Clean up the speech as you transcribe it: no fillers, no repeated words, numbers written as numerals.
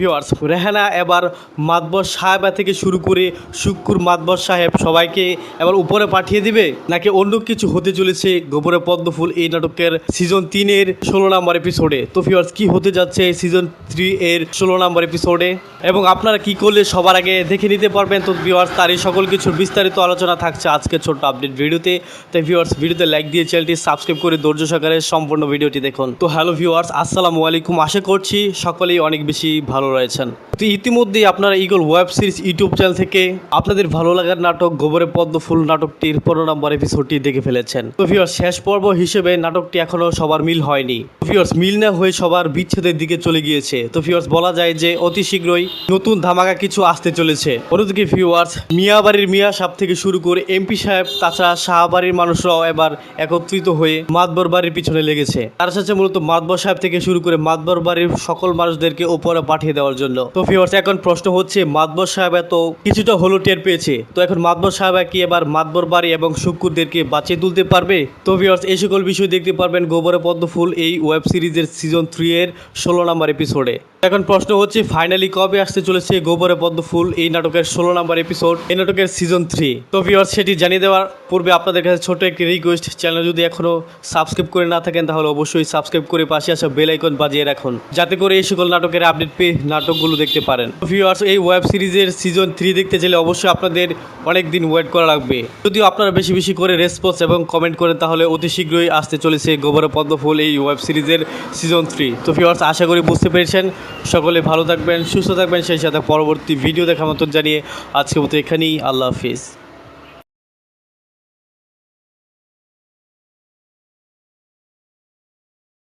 Viewers, Rehana এবার মাতবর সাহেবা থেকে শুরু করে শুক্কুর মাতবর সাহেব সবাইকে এবার উপরে পাঠিয়ে দিবে নাকি অন্য কিছু হতে চলেছে গোবরে পদ্মফুল এই নাটকের সিজন 3-এর 16 নম্বর এপিসোডে। তো ভিউয়ার্স, কি হতে যাচ্ছে সিজন 3-এর 16 নম্বর এপিসোডে এবং আপনারা কি করলে সবার আগে দেখে নিতে পারবেন। তো ভিউয়ার্স, তারই সকল কিছুর বিস্তারিত আলোচনা থাকছে আজকে ছোট্ট আপডেট ভিডিওতে। তাই ভিউয়ার্স, ভিডিওতে লাইক দিয়ে চ্যানেলটি সাবস্ক্রাইব করে ধৈর্য সহকারে সম্পূর্ণ ভিডিওটি দেখুন। তো হ্যালো ভিউয়ার্স, আসসালামু আলাইকুম। আশা করছি সকলেই অনেক বেশি ভালো রয়েছেন। তো ইতিমধ্যেই আপনারা eagle web series YouTube channel থেকে আপনাদের ভালো লাগার নাটক গোবরে পদ্মফুল নাটকটির 15 নম্বর এপিসোডটি দেখে ফেলেছেন। তো ভিউয়ার্স, শেষ পর্ব হিসেবে নাটকটি এখনো সবার মিল হয়নি। ভিউয়ার্স, মিল না হয়ে সবার বিচ্ছেদের দিকে চলে গিয়েছে। তো ভিউয়ার্স, বলা যায় যে অতি শীঘ্রই নতুন ধামাকা কিছু আসতে চলেছে। অন্যদিকে ভিউয়ার্স, মিয়াবাড়ির মিয়া সাহেব থেকে শুরু করে এমপি সাহেব তাছাড়া শাহবাড়ির মানুষরাও এবার একত্রিত হয়ে মাতবর বাড়ির পিছনে লেগেছে। তার সাথে মূলত মাতবর সাহেব থেকে শুরু করে মাতবর বাড়ির সকল মানুষদেরকে উপরে পাঠিয়ে দেওয়ার জন্য। তো ভিউয়ার্স, এখন প্রশ্ন হচ্ছে মাতবর সাহেব তো কিছুটা হলো টের পেয়েছে, তো এখন মাতবর সাহেব কি এবার মাতবর বাড়ি এবং শুক্কুরদেরকে বাঁচিয়ে তুলতে পারবে? তো ভিউয়ার্স, এই সকল বিষয় দেখতে পারবেন গোবরে পদ্মফুল এই ওয়েব সিরিজের সিজন 3-এর 16 নম্বর এপিসোডে। এখন প্রশ্ন হচ্ছে ফাইনালি কবে আসতে চলেছে গোবরে পদ্মফুল এই নাটকের 16 নম্বর এপিসোড, এই নাটকের সিজন 3। তো ভিউয়ার্স, সেটি জানিয়ে দেওয়ার পূর্বে আপনাদের কাছে ছোট একটি রিকোয়েস্ট, চ্যানেল যদি এখনো সাবস্ক্রাইব করে না থাকেন তাহলে অবশ্যই সাবস্ক্রাইব করে পাশে আসা বেল আইকন বাজিয়ে রাখুন, যাতে করে এই সকল নাটকের আপডেট পেয়ে নাটকগুলো দেখতে পারেন। ভিউয়ার্স, এই ওয়েব সিরিজের সিজন 3 দেখতে চাইলে অবশ্যই আপনাদের অনেক দিন ওয়েট করা লাগবে। যদিও আপনারা বেশি বেশি করে রেসপন্স এবং কমেন্ট করেন তাহলে অতি শীঘ্রই আসতে চলেছে গোবরে পদ্মফুল এই ওয়েব সিরিজের সিজন 3। তো ভিউয়ার্স, আশা করি বুঝতে পেরেছেন। সকলে ভালো থাকবেন, সুস্থ থাকবেন, সেই সাথে পরবর্তী ভিডিও দেখার মতন জানিয়ে আজকের মতো এখানেই আল্লাহ হাফিজ।